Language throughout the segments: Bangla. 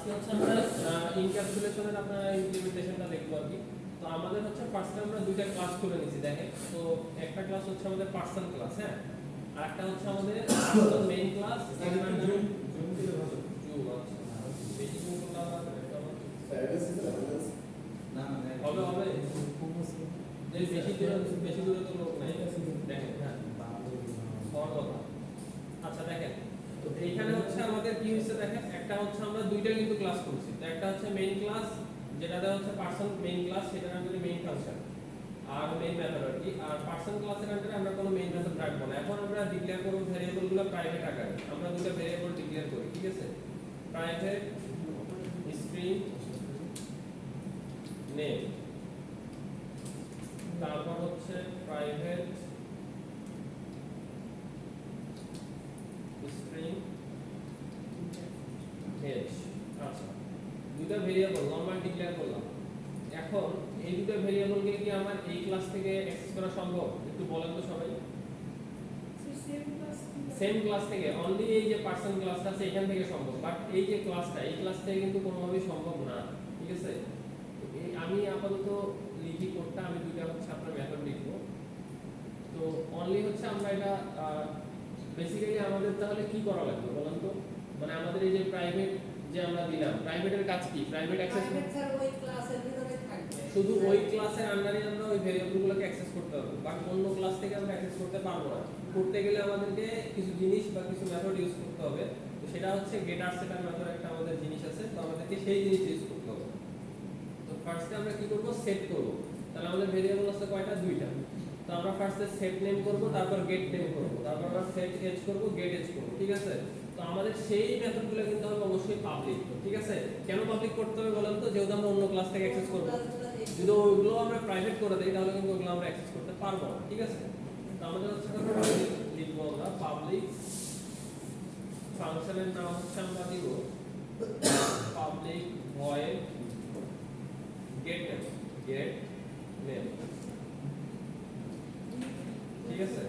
আজকে হচ্ছে আমরা ইনক্যাপসুলেশনের আপনারা ইমপ্লিমেন্টেশনটা দেখব আর কি। তো আমাদের হচ্ছে ফার্স্টে আমরা দুইটা ক্লাস করে নিয়েছি দেখেন। তো একটা ক্লাস হচ্ছে আমাদের পার্সন ক্লাস, হ্যাঁ, আর একটা হচ্ছে আমাদের পার্সন মেইন ক্লাস। এখানে জুম জুম দিলে ভালো, জুম আচ্ছা বেশি জুম করলে আবার না হবে হবে যে বেশি দূরে তো লোক নাই দেখেন। হ্যাঁ হওয়ার কথা। আচ্ছা দেখেন, তো এইখানে হচ্ছে আমাদের কি হচ্ছে দেখেন, একটা হচ্ছে আমরা দুইটা কিন্তু ক্লাস করছি। তো একটা হচ্ছে মেইন ক্লাস, যেটাতে হচ্ছে পার্সন মেইন ক্লাস, সেটার আন্ডারে মেইন ফাংশন আর মেইন মেথড আর কি। আর পার্সন ক্লাসের আন্ডারে আমরা কোনো মেইন মেথড রাখবো না। এখন আমরা ডিক্লেয়ার করব ভেরিয়েবলগুলো প্রাইভেট আকারে। আমরা দুটো ভেরিয়েবল ডিক্লেয়ার করি, ঠিক আছে? প্রাইভেট স্ট্রিং নেম, তারপর হচ্ছে প্রাইভেট স্ট্রিং এজ। আচ্ছা, দুটো ভেরিয়েবল নরমাল ডিক্লেয়ার করলাম। এখন এই দুটো ভেরিয়েবলকে কি আমার এই ক্লাস থেকে অ্যাক্সেস করা সম্ভব? একটু বলেন তো সবাই। সেম ক্লাস থেকে অনলি এই যে পার্সন ক্লাসটা আছে এখান থেকে সম্ভব, বাট এই যে ক্লাসটা এই ক্লাস থেকে কিন্তু কোনোভাবেই সম্ভব না, ঠিক আছে? এই আমি আপাতত লিখি কোডটা, আমি দুইটা হচ্ছে আপনার মেথড লিখবো। তো অনলি হচ্ছে আমরা এটা বেসিক্যালি আমাদের তাহলে কি করা লাগবে বলেন তো? মানে আমাদের এই যে প্রাইভেট যে আমরা দিলাম, প্রাইভেটের কাজ কি? প্রাইভেট অ্যাক্সেস ওই ক্লাসের ভিতরে থাকবে, শুধু ওই ক্লাসের আন্ডারে আমরা ওই ভেরিয়েবলগুলোকে অ্যাক্সেস করতে পারবো, বাট অন্য ক্লাস থেকে আমরা অ্যাক্সেস করতে পারবো না। করতে গেলে আমাদেরকে কিছু জিনিস বা কিছু মেথড ইউজ করতে হবে। তো সেটা হচ্ছে গেটার সেটার মেথড একটা আমাদের জিনিস আছে, তো আমাদেরকে সেই জিনিস ইউজ করতে হবে। তো ফার্স্টে আমরা কি করব? সেট করব। তাহলে আমাদের ভেরিয়েবল আছে কয়টা? দুইটা। তো আমরা ফার্স্টে সেট নেম করব, তারপর গেট নেম করব, তারপর আমরা সেট এজ করব, গেট এজ করব, ঠিক আছে? তো আমাদের সেই মেথডগুলো কিন্তু হবে অবশ্যই পাবলিক, ঠিক আছে? কেন পাবলিক করতে হবে বলেন তো? যেহেতু আমরা অন্য ক্লাস থেকে অ্যাক্সেস করব। যদি ওগুলো আমরা প্রাইভেট করে দেই তাহলে কিন্তু ওগুলো আমরা অ্যাক্সেস করতে পারবো না, ঠিক আছে? তো আমাদের হচ্ছে পাবলিক লিখবো, আমরা পাবলিক ফাংশনের নাম হচ্ছে আমরা দিব পাবলিক ভয়েড গেট নেম, ঠিক আছে?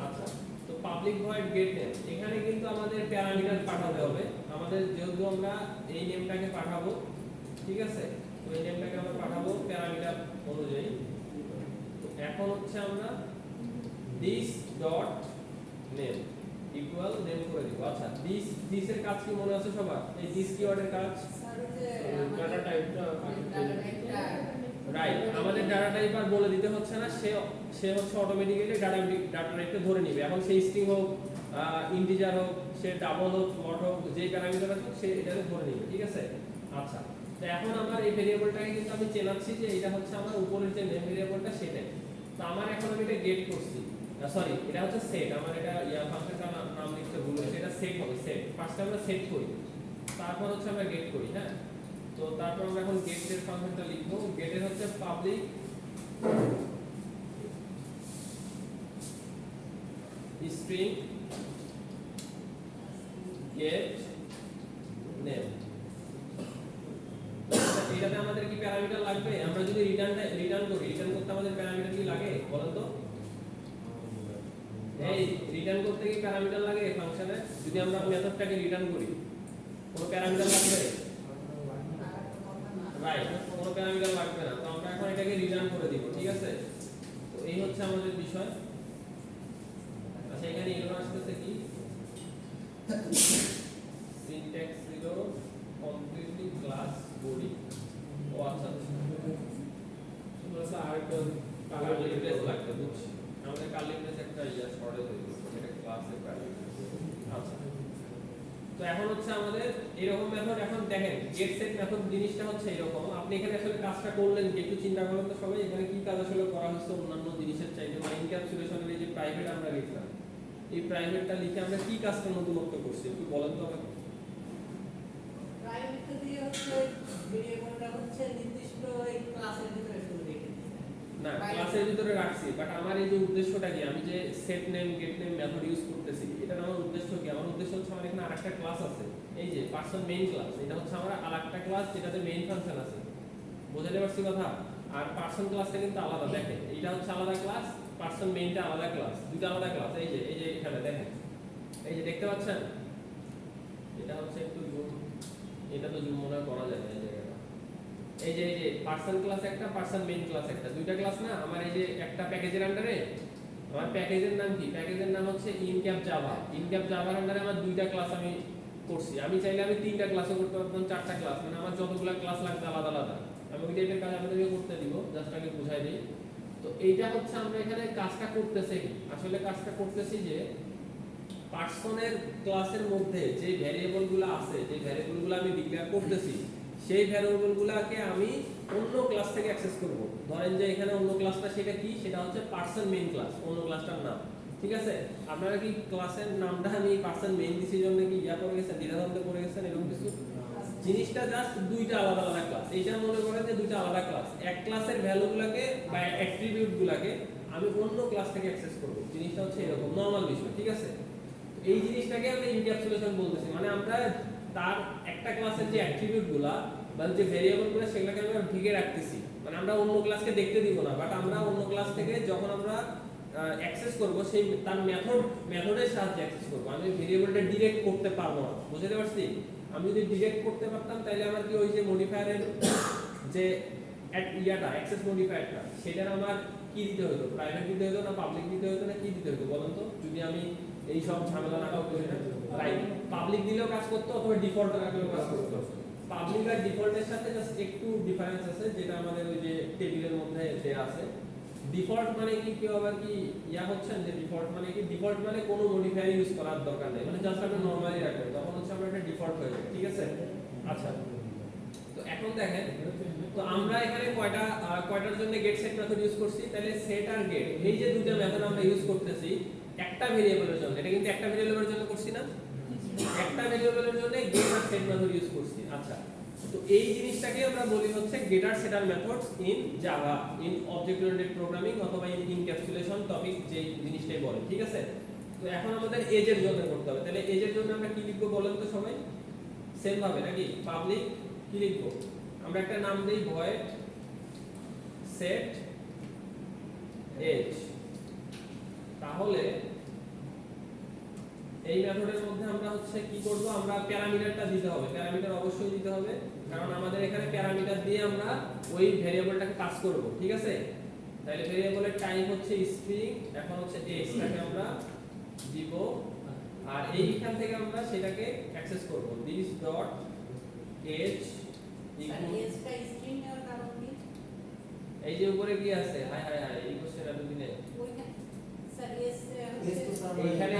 আচ্ছা, তো পাবলিক ভয়েড গেট নেম, এখানে কিন্তু আমাদের প্যারামিটার পাঠাতে হবে। আমাদের যেহেতু আমরা এই নেমটাকে পাঠাবো, ঠিক আছে? তো এই নেমটাকে আমরা পাঠাবো প্যারামিটার অনুযায়ী। তো এখন হচ্ছে আমরা this dot name equal name করে দিব। আচ্ছা, this এর কাজ কি মনে আছে সবার? এই this কিওয়ার্ডের কাজ ডাটা টাইপটা রাইট, আমাদের ডাটা টাইপ আর বলে দিতে হচ্ছে না, সে হচ্ছে অটোমেটিক্যালি ডাটা টাইপটা ধরে নেবে। এখন সেই স্ট্রিং হোক, ইন্টিজার হোক, সে ডাবল হোক, ফ্লোট হোক, যে প্যারামিটার আছে সে এটাকে ধরে নেবে, ঠিক আছে? আচ্ছা, তো এখন আমার এই ভেরিয়েবলটাকে কিন্তু আমি চেনাচ্ছি যে এটা হচ্ছে আমার উপরের যে নেম ভেরিয়েবলটা সেটাই। তো আমার এখন আমি এটা গেট করছি, সরি এটা হচ্ছে সেট। আমার এটা ফাংশনটার নাম লিখতে ভুল হয়েছে, এটা সেট হবে। সেট ফার্স্টে আমরা সেট করি, তারপর হচ্ছে আমরা গেট করি, হ্যাঁ? তো তারপর আমরা এখন গেটের ফাংশনটা লিখব। গেটের হচ্ছে পাবলিক স্ট্রিং গেট নেম। এটাতে আমাদের কি প্যারামিটার লাগবে? আমরা যদি রিটার্ন করি, রিটার্ন করতে আমাদের প্যারামিটার কি লাগে বলেন তো? এই রিটার্ন করতে কি প্যারামিটার লাগে ফাংশনে? যদি আমরা মেথডটাকে রিটার্ন করি কোনো প্যারামিটার লাগবে? রাইট, কোনো প্যারামিটার লাগবে না। তো আমরা এখন এটাকে রিটার্ন করে দিব, ঠিক আছে? তো এই হচ্ছে আমাদের বিষয়। আচ্ছা, এখানে এরর আসতেছে কি? Syntax zero completely class body. ও আচ্ছা, তোমরা আরেকটা কালার রিপ্লেস লাগবে, বুঝছি। আমাদের কালার রিপ্লেস একটা শর্টেজ হয়ে গেছে, এটা ক্লাসের প্যারামিটার। আচ্ছা, তো এখন হচ্ছে আমাদের এরকম মেথড। এখন দেখেন গেট সেট মেথড জিনিসটা হচ্ছে এরকম। আপনি এখানে আসলে কাজটা করলেন কি একটু চিন্তা করেন তো সবাই, এখানে কি কাজ আসলে করা হচ্ছে অন্যান্য জিনিসের চাইতে? মানে ইনক্যাপসুলেশনের এই যে প্রাইভেট আমরা লিখলাম, এই প্রাইভেটটা লিখে আমরা কি কাজটা নতুনত্ব করছি একটু বলেন তো আমাকে। প্রাইভেটটা দিয়ে হচ্ছে ভেরিয়েবলটা হচ্ছে নির্দিষ্ট এই ক্লাসের ভিতরে শুরু রেখে দিয়েছে না, ক্লাসের ভিতরে রাখছি, বাট আমার এই যে উদ্দেশ্যটা কি, আমি যে set name get name method use করতেছি, এটা আমার উদ্দেশ্য কি? আমার উদ্দেশ্য হচ্ছে আমার এখানে আরেকটা ক্লাস আছে, এই যে পার্সন মেইন ক্লাস। এটা হচ্ছে আমার আরেকটা ক্লাস যেটাতে মেইন ফাংশন আছে, বুঝাতে পারছি কথা? আর পার্সন ক্লাসটা কিন্তু আলাদা। দেখেন এটা হচ্ছে আলাদা ক্লাস, পার্সন মেইনটা আলাদা ক্লাস, দুটো আলাদা ক্লাস। এই যে এখানে দেখেন, এই যে দেখতে পাচ্ছেন এটা হচ্ছে একটু জুম, এটা তো জুম মনে হয় করা যায় না এই জায়গাটা। এই যে পার্সন ক্লাস একটা, পার্সন মেইন ক্লাস একটা, দুইটা ক্লাস না আমার। এই যে একটা প্যাকেজের আন্ডারে, আমার প্যাকেজের নাম কি? প্যাকেজের নাম হচ্ছে ইনক্যাপ জাভা। ইনক্যাপ জাভার আন্ডারে আমার দুইটা ক্লাস আমি করছি। আমি চাইলে আমি তিনটা ক্লাসও করতে পারতাম, চারটা ক্লাস, মানে আমার যতগুলো ক্লাস লাগবে আলাদা আলাদা। আমি ওই টাইপের কাজ আপনাদেরকে করতে দিব, জাস্ট আগে বুঝাই দিই। তো এইটা হচ্ছে আমরা এখানে কাজটা করতেছি কি, আসলে কাজটা করতেছি যে পার্সনের ক্লাসের মধ্যে যে ভ্যারিয়েবলগুলো আছে, যে ভ্যারিয়েবলগুলো আমি ডিক্লেয়ার করতেছি, সেই ভ্যারিয়েবলগুলোকে আমি অন্য ক্লাস থেকে অ্যাক্সেস করব। ধরেন যে এখানে অন্য ক্লাসটা সেটা কি, সেটা হচ্ছে পার্সন মেইন ক্লাস, অন্য ক্লাসটার নাম। ঠিক আছে, আপনারা কি ক্লাসের নামটা আমি পার্সন মেইন দিছি জন্য কি ইয়া করে গেছেন, দ্বিধাদ্বন্দ্বে পড়ে গেছেন এরকম কিছু? জিনিসটা জাস্ট দুইটা আলাদা আলাদা ক্লাস। এইটা মনে করেন যে দুইটা আলাদা ক্লাস, এক ক্লাসের ভ্যালুগুলোকে বা অ্যাট্রিবিউটগুলোকে আমি অন্য ক্লাস থেকে অ্যাক্সেস করব। জিনিসটা হচ্ছে এরকম নরমাল বিষয়। ঠিক আছে, এই জিনিসটাকে আমরা ইনক্যাপসুলেশন বলতেছি, মানে আমরা তার একটা ক্লাসের যে অ্যাট্রিবিউটগুলো বা যে ভেরিয়েবলগুলো সেগুলোকে আমরা ঢেকে রাখতেছি, মানে আমরা অন্য ক্লাসকে দেখতে দিব না, বাট আমরা অন্য ক্লাস থেকে যখন আমরা অ্যাক্সেস করব সেই তার মেথডের সাহায্যে অ্যাক্সেস করব। আমি ভেরিয়েবলটা ডিরেক্ট করতে পারবো না, বুঝতে পারছি? আমি যদি ডিরেক্ট করতে পারতাম তাহলে আমার কি ওই যে মডিফায়ারের যে ইয়াটা অ্যাক্সেস মডিফায়ারটা, সেটার আমার কি দিতে হতো? প্রাইভেট দিতে হতো না পাবলিক দিতে হতো না কি দিতে হতো বলেন তো? যদি আমি এই সব ঝামেলা না করি না, রাইট, পাবলিক দিলেও কাজ করতো অথবা ডিফল্ট রাখলেও কাজ করতো। পাবলিক আর ডিফল্টের সাথে জাস্ট একটু ডিফারেন্স আছে, যেটা আমাদের ওই যে টেবিলের মধ্যে দেয়া আছে। ডিফল্ট মানে কি, কেউ আবার কি ইয়া হচ্ছেন যে ডিফল্ট মানে কি? ডিফল্ট মানে কোনো মডিফায়ার ইউজ করার দরকার নেই, মানে জাস্ট আপনি নরমালি রাখবেন, তখন হচ্ছে আমরা এটা ডিফল্ট হয়ে যাবে। ঠিক আছে, আচ্ছা। তো এখন দেখেন, তো আমরা এখানে কয়টার জন্য গেট সেট মেথড ইউজ করছি? তাহলে সেট আর গেট, এই যে দুটো মেথড আমরা ইউজ করতেছি একটা ভেরিয়েবলের জন্য। এটা কিন্তু একটা ভেরিয়েবলের জন্য করছি না, একটা ভেরিয়েবলের জন্য গেট আর সেট মেথড ইউজ করছি। আচ্ছা, তো এই জিনিসটাকে আমরা বলি হচ্ছে গেট আর set methods in Java, in object oriented programming অথবা ইন ইনক্যাপসুলেশন টপিক, যে জিনিসটাই বলে। ঠিক আছে, তো এখন আমাদের এজ এর জন্য করতে হবে। তাহলে এজ এর জন্য আমরা কি লিখবো বলেন তো সবাই? সেম ভাবে নাকি? পাবলিক কি লিখবো? আমরা একটা নাম দেই ভয়েড সেট এজ। তাহলে এই মেথডের মধ্যে আমরা হচ্ছে কি করব? আমরা প্যারামিটারটা দিতে হবে, প্যারামিটার অবশ্যই দিতে হবে, কারণ আমাদের এখানে প্যারামিটার দিয়ে আমরা ওই ভেরিয়েবলটাকে পাস করব। ঠিক আছে, তাহলে ভেরিয়েবলের টাইপ হচ্ছে স্ট্রিং, এখন হচ্ছে এক্সটাকে আমরা দিব, আর এইখান থেকে আমরা সেটাকে অ্যাক্সেস করব। দিস ডট এজ ইকুয়াল, এজটা স্ট্রিং এর কারণ কি? এই যে উপরে কি আছে? হাই হাই হাই, এই কোশ্চেন আপনি দিনে ওইখানে স্যার এজ এইখানে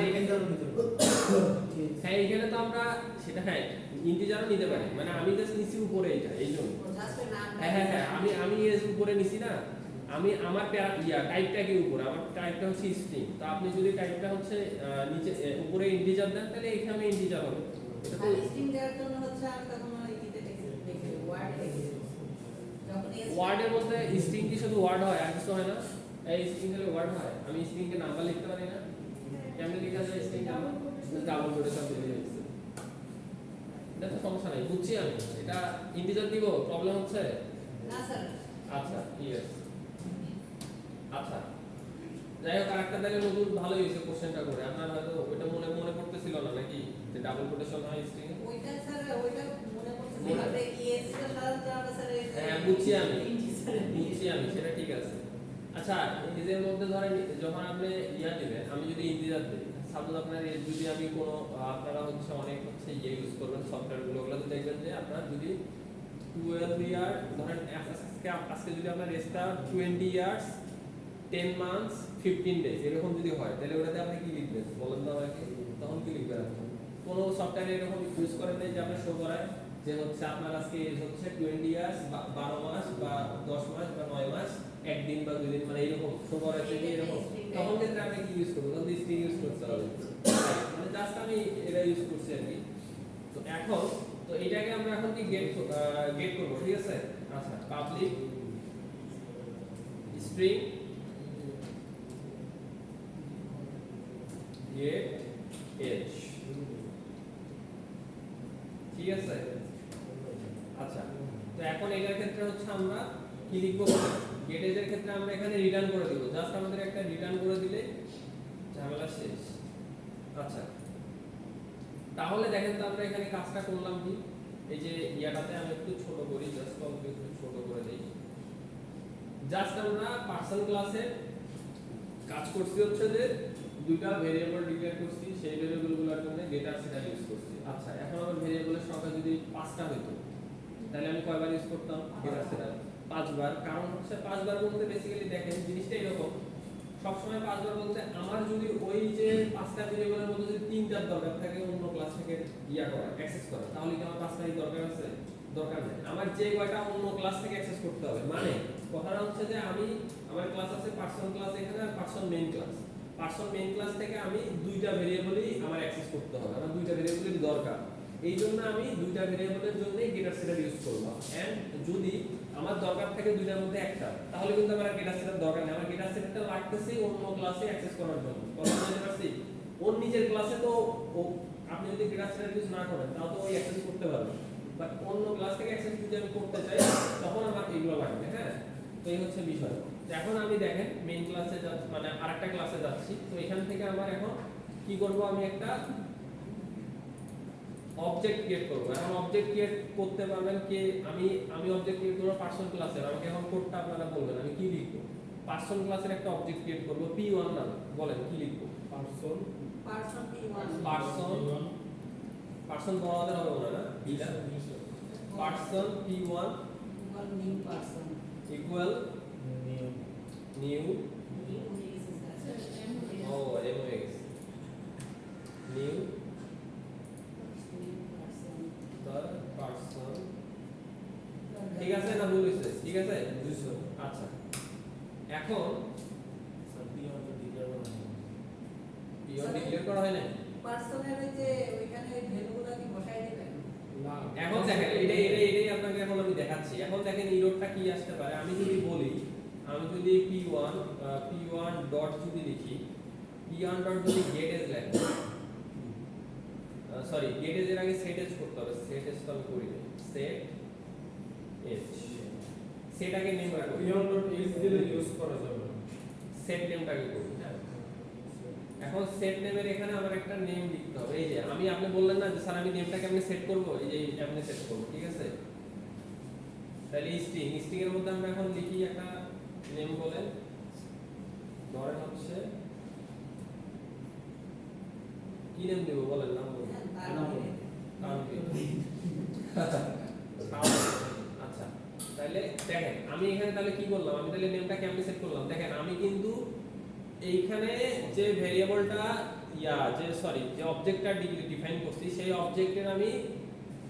হ্যাঁ, এইখানে তো আমরা সেটা হ্যাঁ ইন্টিজারও নিতে পারি, মানে আমি জাস্ট নিছি উপরে এটা, এই জন্য হ্যাঁ হ্যাঁ হ্যাঁ আমি এর উপরে নিছি না, আমি আমার টাইপটা কি উপরে, আমার টাইপটা হচ্ছে স্ট্রিং। তো আপনি যদি টাইপটা হচ্ছে নিচে উপরে ইন্টিজার দেন তাহলে এখানে ইন্টিজার হবে। এটা তো স্ট্রিং দেওয়ার জন্য হচ্ছে আমি তখন ওই ইতে দেখি ওয়ার্ডে দেখি, যখন ওয়ার্ডের মধ্যে স্ট্রিং কি শুধু ওয়ার্ড হয় আর কিছু হয় না? এই স্ট্রিং হলে ওয়ার্ড হয়। আমি স্ট্রিং কে নাম্বার লিখতে পারি না, কেমনে লিখা যায় স্ট্রিং নাম্বার? ডাবল কোটে সব দিয়ে দিয়েছে, এটা তো সমস্যা নাই, বুঝছি আমি। এটা ইন্টিজার দিব, প্রবলেম হচ্ছে না স্যার। আচ্ছা ঠিক আছে, আচ্ছা যাই হোক, আরেকটা তাহলে নতুন ভালো হয়েছে কোশ্চেনটা করে। আপনার হয়তো ওইটা মনে পড়তেছিল না নাকি, যে ডাবল কোটেশন হয় স্ট্রিং এ? ওইটা স্যার ওইটা মনে পড়ছে, যেভাবে ইএস এর সাহায্যে আমরা স্যার হ্যাঁ বুঝছি আমি, সেটা ঠিক আছে। আচ্ছা, এর মধ্যে ধরেন যখন আপনি ইয়া দিবেন, আমি যদি ইন্টিজার দিই, সাপোজ আপনার যদি আমি কোনো আপনারা হচ্ছে অনেক হচ্ছে ইয়ে ইউজ করবেন সফটওয়্যারগুলো, ওগুলোতে দেখবেন যে আপনার যদি 12 ইয়ার ধরেন আজকে যদি আপনার রেসটা 20 ইয়ার্স 10 মান্থস 15 ডেজ এরকম যদি হয়, তাহলে ওটাতে আপনি কি লিখবেন বলেন তো আমাকে? তখন কি লিখবেন আপনি? কোনো সফটওয়্যারে এরকম ইউজ করেন নাই যে আপনার শো করায় যে হচ্ছে আপনার আজকে এজ হচ্ছে 20 ইয়ার্স 12 মাস বা 10 মাস বা 9 মাস 1 দিন বা 2 দিন, মানে এরকম শো করাচ্ছে যে এরকম, তখন ক্ষেত্রে আপনি কি ইউজ করবেন? তখন স্ট্রিং ইউজ করতে হবে, মানে জাস্ট আমি এটা ইউজ করছি আর কি। তো এখন তো এটাকে আমরা এখন কি গেট করব। ঠিক আছে, আচ্ছা পাবলিক স্ট্রিং গেট এজ, ঠিক আছে। আচ্ছা, তো এখন এটার ক্ষেত্রে হচ্ছে আমরা কি লিখবো? গেট এজ এর ক্ষেত্রে আমরা এখানে রিটার্ন করে দিব, জাস্ট আমাদের একটা রিটার্ন করে দিলে ঝামেলা শেষ। আচ্ছা, তাহলে দেখেন তো আমরা এখানে কাজটা করলাম কি, এই যে ইয়াটাতে আমি একটু ছোট করি, জাস্ট অল্প একটু ছোট করে দেই। জাস্ট আমরা পার্সন ক্লাসে কাজ করছি হচ্ছে যে দুইটা ভেরিয়েবল ডিক্লেয়ার করছি, সেই ভেরিয়েবলগুলোর জন্য ডেটা সেটা ইউজ করছি। আচ্ছা, এখন আমার ভেরিয়েবলের সংখ্যা যদি 5টা হতো তাহলে আমি কয়বার ইউজ করতাম ডেটা সেটা? 5 বার। কারণ হচ্ছে 5 বার বলতে বেসিক্যালি দেখেন জিনিসটা এরকম, সবসময় 5 বার বলতে আমার যদি ওই যে 5টা ভেরিয়েবলের মধ্যে যদি 3টার দরকার থাকে অন্য ক্লাস থেকে ইয়া করা অ্যাক্সেস করা, তাহলে কি আমার 5টারই দরকার আছে? দরকার নেই। আমার যে কয়টা অন্য ক্লাস থেকে অ্যাক্সেস করতে হবে, মানে কথাটা হচ্ছে যে আমি আমার ক্লাস আছে পার্সন ক্লাস এখানে আর person main class. Person main class থেকে আমি দুইটা ভেরিয়েবলই আমার অ্যাক্সেস করতে হবে, আমার দুইটা ভেরিয়েবলের দরকার। এই জন্য আমি দুইটা ভেরিয়েবলের জন্য গেটার সেটার ইউজ করব। এন্ড যদি আমার দরকার থাকে দুইটার মধ্যে একটা, তাহলে কিন্তু আমার গেটার সেটার দরকার নেই। আমার গেটার সেটটা লাগতেছে অন্য ক্লাসে অ্যাক্সেস করার জন্য। কথা বুঝতে পারছি? ওর নিজের ক্লাসে তো আপনি যদি গেটার সেটার ইউজ না করেন তাও তো ওই অ্যাক্সেস করতে পারবেন, বাট অন্য ক্লাস থেকে অ্যাক্সেস যদি আমি করতে চাই তখন আমার এগুলো লাগবে। হ্যাঁ, তো এই হচ্ছে বিষয়। এখন আমি দেখেন মেইন ক্লাসে যাচ্ছি, মানে আরেকটা ক্লাসে যাচ্ছি। তো এখান থেকে আমার এখন কি করব, আমি একটা অবজেক্ট ক্রিয়েট করব। এখন অবজেক্ট ক্রিয়েট করতে পারবেন কে? আমি অবজেক্ট ক্রিয়েট করব পার্সন ক্লাসের। আমাকে এখন কোডটা আপনারা বলবেন আমি কি লিখব। পার্সন ক্লাসের একটা অবজেক্ট ক্রিয়েট করব p1 নামে। বলেন কি লিখব? পার্সন p1 পার্সন বড় হবে না বিটা। Person p1 new person equal new ও এমএক্স নিউ পার্সন। ঠিক আছে না? ভুল হয়েছে? ঠিক আছে, আচ্ছা। এখন পিওর ডিক্লেয়ার করা হয় না। পার্সনের যে ওইখানে ভ্যালুগুলো কি বসাই দিবেন? এখন দেখেন এটাই আপনাকে এখন আমি দেখাচ্ছি। এখন দেখেন ইরোরটা কি আসতে পারে। আমি যদি বলি, আমি যদি p1 ডট যদি লিখি, p1 ডট যদি গেট এজ লেখি, সরি গেট এজ এর আগে সেট এজ করতে হবে। সেট এজ তো আমি করি না, সেট এজ, সেটাকে নেম রাখবো। p1 ডট এজ দিলে ইউজ করা যাবে না। সেট নেমটাকে করি। হ্যাঁ, এখন সেট নেমের এখানে আমার একটা নেম লিখতে হবে। এই যে আপনি বললেন না যে স্যার আমি নেমটা কেমনে সেট করব, এই যে কেমনে সেট করব। ঠিক আছে, তাহলে স্ট্রিং এর মধ্যে আমরা এখন লিখি একটা নেম বলেন, ধরেন হচ্ছে কি নেম দেব বলেন, নাম বলেন। আচ্ছা, তাহলে দেখেন আমি এখানে তাহলে কি করলাম, আমি তাহলে নেমটা কেমনে সেট করলাম। দেখেন আমি কিন্তু এইখানে যে ভেরিয়েবলটা যে অবজেক্টটা ডিফাইন করছি, সেই অবজেক্টের আমি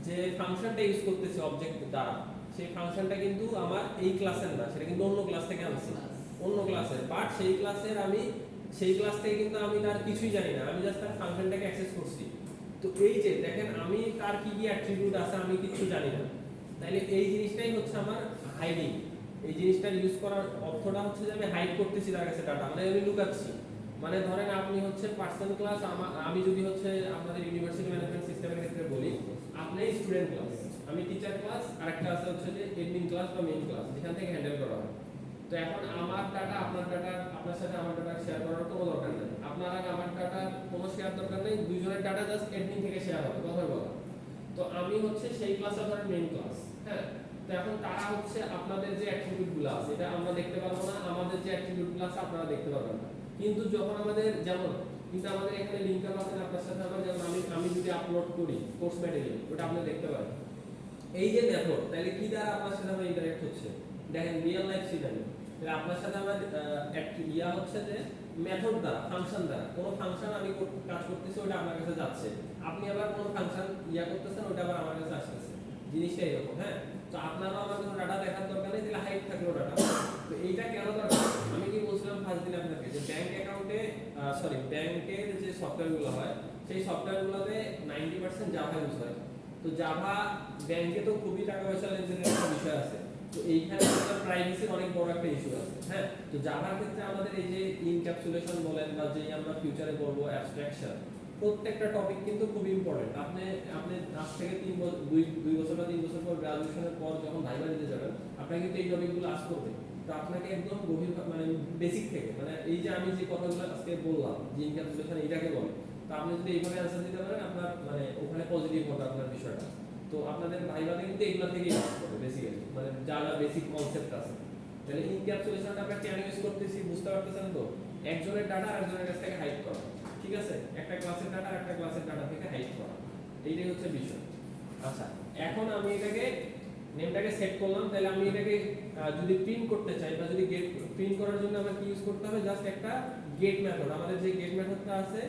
যে ফাংশনটা ইউজ করতেছি অবজেক্ট দ্বারা, সেই ফাংশনটা কিন্তু আমার এই ক্লাসের না, সেটা কিন্তু অন্য ক্লাস থেকে আনছি, অন্য ক্লাসের। বাট সেই ক্লাস থেকে কিন্তু আমি তার কিছুই জানি না, আমি জাস্ট তার ফাংশনটাকে অ্যাক্সেস করছি। তো এই যে দেখেন আমি তার কি কি অ্যাট্রিবিউট আছে আমি কিছু জানি না, তাইলে এই জিনিসটাই হচ্ছে আমার হাইডিং। এই জিনিসটা ইউজ করার অর্থটা হচ্ছে যে আমি হাইড করতেছি তার কাছে ডাটা, মানে আমি লুকাচ্ছি। মানে ধরেন আপনি হচ্ছে পার্সন ক্লাস, আমি যদি হচ্ছে আপনাদের ইউনিভার্সিটি ম্যানেজমেন্ট সিস্টেমের ক্ষেত্রে বলি, আপনি স্টুডেন্ট ক্লাস, আমি টিচার ক্লাস, আরেকটা আছে হচ্ছে যে এডমিন ক্লাস বা মেইন ক্লাস, যেখান থেকে হ্যান্ডেল করা হয়। তো এখন আমার ডাটা আপনার সাথে আমার ডাটা শেয়ার করার কোনো দরকার নেই, আপনার আর আমার ডাটা কোনো শেয়ার দরকার নেই, দুইজনের ডাটা জাস্ট এডমিন থেকে শেয়ার হবে, কথা বলা। তো আমি হচ্ছে সেই ক্লাসে ধরেন মেইন ক্লাস। হ্যাঁ, তো এখন তারা হচ্ছে আপনাদের যে অ্যাট্রিবিউটগুলো আছে এটা আমরা দেখতে পারবো না, আমাদের যে অ্যাট্রিবিউটগুলো আছে আপনারা দেখতে পারবেন না। কিন্তু যখন আমাদের কিন্তু আমাদের এখানে লিংক আপ আছে আপনার সাথে আমার, যেমন আমি যদি আপলোড করি কোর্স ম্যাটেরিয়াল, ওটা আপনি দেখতে পারেন। এই যে মেথড, তাহলে কি দ্বারা আপনার সাথে আমার ইন্টারঅ্যাক্ট হচ্ছে, দেখেন রিয়েল লাইফ সিনারিও। তাহলে আপনার সাথে আমার হচ্ছে যে মেথড দ্বারা, ফাংশন দ্বারা, কোনো ফাংশন আমি কাজ করতেছি ওটা আপনার কাছে যাচ্ছে, আপনি আবার কোনো ফাংশন করতেছেন ওটা আবার আমার কাছে আসতেছে, জিনিসটা এরকম। হ্যাঁ, তো আপনারও আমার কোনো ডাটা দেখার দরকার নেই, তাহলে হাইড থাকলো ডাটা। তো এইটা কেন দরকার, আমি কি বলছিলাম ফার্স্ট দিন আপনাকে যে ব্যাংক অ্যাকাউন্টে ব্যাংকের যে সফটওয়্যারগুলো হয় সেই সফটওয়্যারগুলোতে 90% জাভা ইউজ হয়। তো জাভা ব্যাংকে তো খুবই টাকা পয়সা লেনদেনের একটা বিষয় আছে, তো এইখানে একটা প্রাইভেসির অনেক বড় একটা ইস্যু আছে। হ্যাঁ, তো জাভার ক্ষেত্রে আমাদের এই যে ইনক্যাপসুলেশন বলেন বা যেই আমরা ফিউচারে বলবো অ্যাবস্ট্রাকশন, প্রত্যেকটা টপিক কিন্তু খুব ইম্পর্টেন্ট। আপনি আজ থেকে 2 বছর বা 3 বছর পর গ্রাজুয়েশনের পর যখন ভাইবা দিতে যাবেন, আপনাকে কিন্তু এই টপিকগুলো আস করবে। তো আপনাকে একদম গভীর, মানে বেসিক থেকে, মানে এই যে আমি যে কথাগুলো আজকে বললাম যে ইনক্যাপসুলেশন এইটাকে বলে, তো আপনি যদি এইভাবে অ্যান্সার দিতে পারেন আপনার মানে ওখানে পজিটিভ হবে আপনার বিষয়টা। তো আপনাদের ভাইভাতে কিন্তু এগুলো থেকেই কাজ করবে বেসিক্যালি, মানে যা যা বেসিক কনসেপ্ট আছে। তাহলে ইনক্যাপসুলেশনটা আমরা কেন ইউজ করতেছি বুঝতে পারতেছেন তো? একজনের ডাটা আরেকজনের কাছ থেকে হাইড করা, ঠিক আছে? একটা ক্লাসের ডাটা আরেকটা ক্লাসের ডাটা থেকে হাইড করা, এইটাই হচ্ছে বিষয়। আচ্ছা, এখন আমি এটাকে নেমটাকে সেট করলাম। তাহলে আমি এটাকে যদি প্রিন্ট করতে চাই বা যদি গেট প্রিন্ট করার জন্য আমার কি ইউজ করতে হবে? জাস্ট একটা গেট মেথড, আমাদের যে গেট মেথডটা আছে,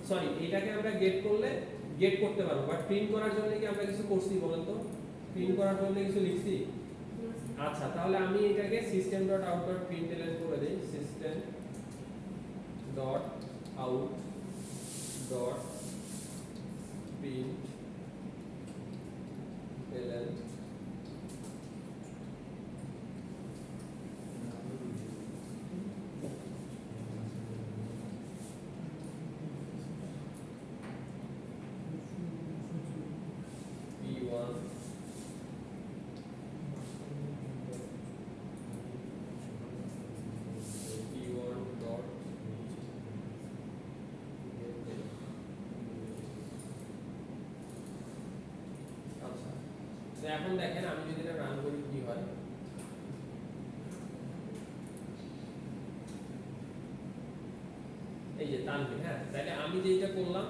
সরি এটাকে আমরা গেট করলে গেট করতে পারবো, বাট প্রিন্ট করার জন্য কি আমরা কিছু করছি বলেন তো? প্রিন্ট করার জন্য কিছু লিখছি? আচ্ছা, তাহলে আমি এটাকে system.out.println করে দেই। system.out.println p1 p1 dot আচ্ছা, তো এখন দেখেন আমি যদি এটা রান করি কি হয়। এই যে তানভীর, হ্যাঁ, তাহলে আমি যেটা করলাম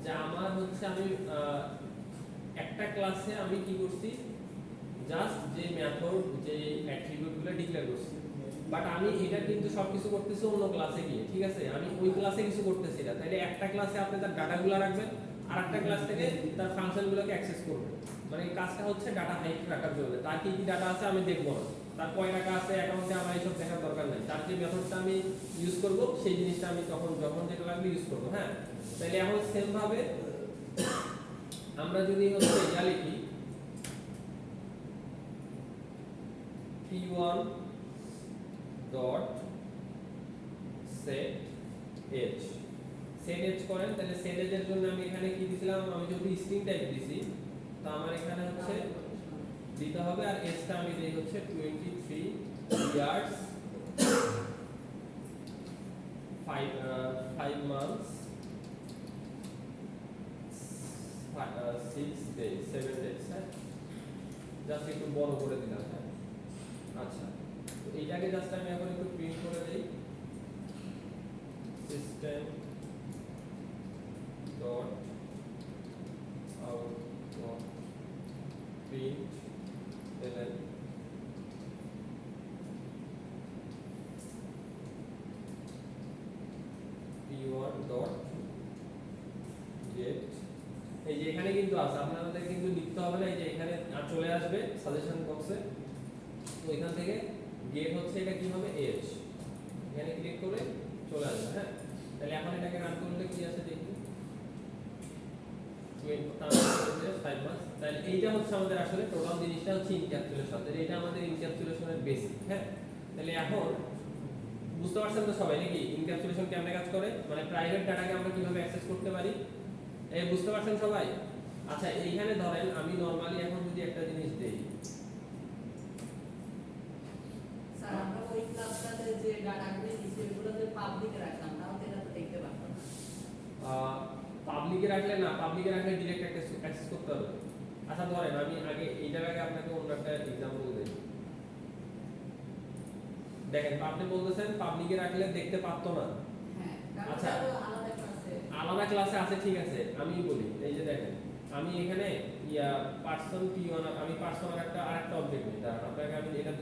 যে আমার হচ্ছে আমি একটা ক্লাসে আমি কি করছি, জাস্ট যে মেথড যে অ্যাট্রিবিউটগুলো ডিক্লেয়ার করছি, বাট আমি এটা কিন্তু সবকিছু করতেছি অন্য ক্লাসে গিয়ে, ঠিক আছে? আমি ওই ক্লাসে কিছু করতেছি না। তাহলে একটা ক্লাসে আপনি তার ডাটাগুলো রাখবেন আর একটা ক্লাস থেকে তার ফাংশনগুলোকে অ্যাক্সেস করবেন। মানে এই কাজটা হচ্ছে ডাটা হাইড রাখার জন্য। তার কি কি ডাটা আছে আমি দেখবো না, তার কয় টাকা আছে অ্যাকাউন্টে আমার এইসব দেখার দরকার নেই। তার যে মেথডটা আমি ইউজ করব সেই জিনিসটা আমি যখন যেটা লাগবে ইউজ করবো, হ্যাঁ? তাহলে এখন সেম ভাবে আমরা যদি হচ্ছে এটা লিখি p1 dot set age, set age করেন, তাহলে set age এর জন্য আমি এখানে কি দিছিলাম? আমি যদি স্ট্রিং টাইপ দিছি, তো আমার এখানে হচ্ছে দিতে হবে, আর এজটা আমি দেই হচ্ছে 23 ইয়ার্স 5 months 6 days 7 days, হ্যাঁ? জাস্ট একটু বড় করে দিলাম, হ্যাঁ? আচ্ছা, তো এইটাকে জাস্ট আমি এখন একটু প্রিন্ট করে দেই। System dot out dot print L N p1 dot get. এই যে এখানে কিন্তু আছে, আপনাদের কিন্তু লিখতে হবে না, এই যে এখানে চলে আসবে সাজেশন বক্সে। তো এখান থেকে গেট হচ্ছে এটা কি হবে? এজ। এখানে ক্লিক করে চলে আসবে, হ্যাঁ? তাহলে এখন এটাকে রান করলে কি আছে দেখি, 5 মাস। তাহলে এইটা হচ্ছে আমাদের আসলে টোটাল জিনিসটা হচ্ছে ইনক্যাপসুলেশন। তাহলে এটা আমাদের ইনক্যাপসুলেশনের বেসিক, হ্যাঁ? তাহলে এখন বুঝতে পারছেন তো সবাই নাকি ইনক্যাপসুলেশন কেমনে কাজ করে? মানে প্রাইভেট ডাটাকে আমরা কিভাবে অ্যাক্সেস করতে পারি, এই বুঝতে পারছেন সবাই? আচ্ছা, এইখানে ধরেন আমি নরমালি এখন যদি একটা জিনিস দেই, স্যার আমরা ওই ক্লাসটাতে যে ডাটাগুলো দিছি ওগুলো যে পাবলিকে রাখলাম তাও তো এটা তো দেখতে পারতাম না। পাবলিকে রাখলে না, পাবলিকে রাখলে ডিরেক্ট অ্যাক্সেস করতে হবে। আচ্ছা, ধরেন আমি আগে এইটার আগে আপনাকে অন্য একটা एग्जांपल দেই। দেখেন, আপনি বলতেছেন পাবলিকে রাখলে দেখতে পারতো না। হ্যাঁ, কারণ আচ্ছা, এটা তো আলাদা ক্লাসে। আলাদা ক্লাসে আছে, ঠিক আছে, আমি বলি। এই যে দেখেন, আমি এখানে পারসন p1, আমি পারসনের আরেকটা অবজেক্ট নিই। দাঁড়ান, আপনাকে আমি এটা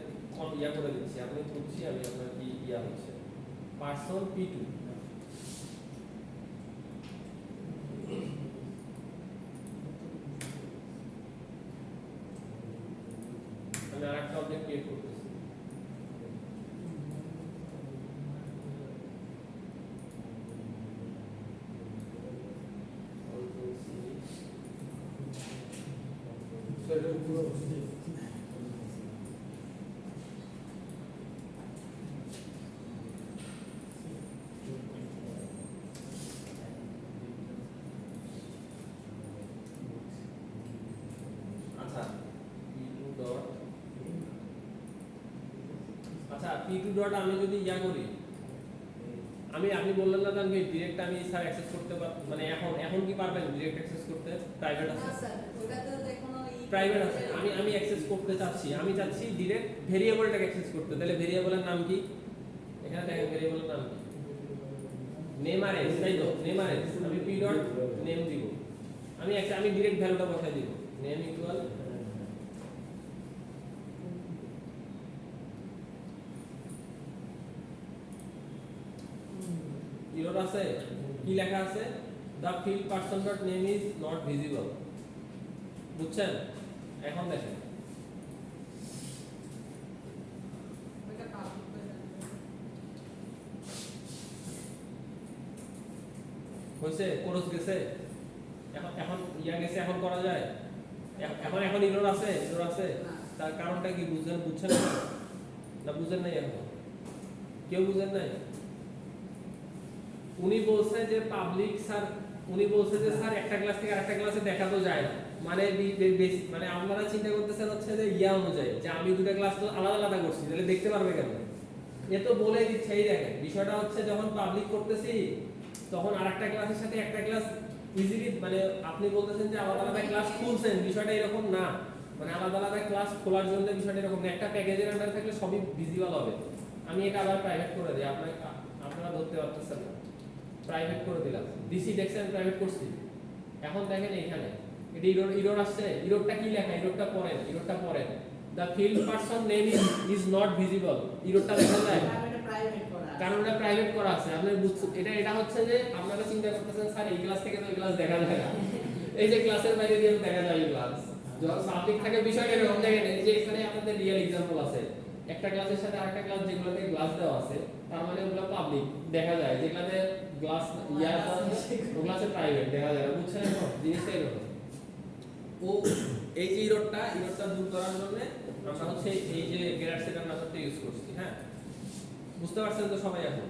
করে দিচ্ছি, আপনি বুঝছি আমি আপনার কি হচ্ছে পারসন p2। আমি আরেকটা অবজেক্ট ক্রিয়েট করতেছি। সেটা পুরো আচ্ছা, p2 ডট, আচ্ছা p2 ডট আমি যদি করি, আপনি বললেন না আমি ডিরেক্ট আমি স্যার অ্যাক্সেস করতে মানে এখন কি পারবেন ডিরেক্ট অ্যাক্সেস করতে? প্রাইভেট না আছে, স্যার ওটাতে তো এখনো প্রাইভেট আছে। আমি অ্যাক্সেস করতে চাচ্ছি, আমি চাচ্ছি ডিরেক্ট ভেরিয়েবলটাকে অ্যাক্সেস করতে। তাহলে ভেরিয়েবলের নাম কি? এখানে দেখেন ভেরিয়েবলের নাম কি? নেম আর এস, তাই তো? নেম আর এস, আমি পি ডট নেম দিব। আমি ডিরেক্ট ভ্যালুটা বসাই দিব, নেম ইকুয়াল ইরোর আছে, কি লেখা আছে? The field person dot name is not visible. বুঝছেন? এখন দেখেন ওটা পাবলিক হয়েছে, কোরস গেছে, এখন ইয়া গেছে, এখন করা যায়। এখন ইরোর আছে, ইরোর আছে। তার কারণটা কি বুঝছেন না বুঝেন নাই? এখন কেউ বুঝেন নাই? উনি বলছে যে পাবলিক স্যার, উনি বলছে যে স্যার একটা ক্লাস থেকে আরেকটা ক্লাসে দেখা তো যায় না। মানে মানে আপনারা চিন্তা করতেছেন হচ্ছে যে ইয়া অনুযায়ী যে আমি দুটো ক্লাস তো আলাদা আলাদা করছি, তাহলে দেখতে পারবে কেন? এ তো বলে দিচ্ছে। এই দেখেন বিষয়টা হচ্ছে যখন পাবলিক করতেছি তখন আরেকটা ক্লাসের সাথে একটা ক্লাস ইজিলি, মানে আপনি বলতেছেন যে আলাদা আলাদা ক্লাস খুলছেন, বিষয়টা এরকম না। মানে আলাদা আলাদা ক্লাস খোলার জন্য বিষয়টা এরকম না। একটা প্যাকেজের আন্ডারে থাকলে সবই ভিজিবল হবে। আমি এটা আবার প্রাইভেট করে দিই, আপনারা ধরতে পারতেছেন না। প্রাইভেট করে দিলাম, ডিসি দেখছেন প্রাইভেট করছি। এখন দেখেন এখানে এটা ইরোর আসছে। ইরোরটা কি লেখা? ইরোরটা পড়েন। The field person name is not visible. ইরোরটা দেখা যায় প্রাইভেট করা কারণ এটা প্রাইভেট করা আছে। আপনি বুঝছেন এটা হচ্ছে যে আপনারা চিন্তা করতেছেন স্যার এই ক্লাস থেকে তো এই ক্লাস দেখা যায় না। এই যে ক্লাসের বাইরে দিয়ে দেখা যায় এই ক্লাস। যখন সাবজেক্ট থাকে বিষয়টা এরকম দেখেন, এই যে এখানে আপনাদের রিয়েল एग्जांपल আছে। একটা ক্লাসের সাথে আরেকটা ক্লাস যেগুলোতে গ্লাস দেওয়া আছে তার মানে ওগুলো পাবলিক দেখা যায়, যেগুলোতে গ্লাস ইয়া আছে ওগুলোতে প্রাইভেট দেখা যায়। বুঝছেন এখন জিনিসটা এরকম। ও এই যে ইরোরটা দূর করার জন্য আমরা হচ্ছে এই যে গ্রেড সেটার মেথডটা ইউজ করছি। হ্যাঁ, বুঝতে পারছেন তো সবাই এখন?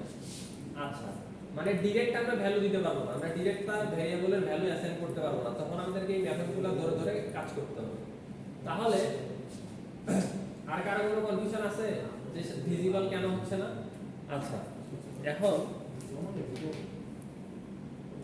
আচ্ছা, মানে ডাইরেক্ট আমরা ভ্যালু দিতে পারবো না, আমরা ডাইরেক্ট তার ভেরিয়েবলের ভ্যালু অ্যাসাইন করতে পারবো না। তখন আমাদেরকে এই মেথডগুলো ধরে ধরে কাজ করতে হবে। তাহলে আর কারো কোনো কনফিউশন আছে যে ভিজিবল কেন হচ্ছে না? আচ্ছা, এখন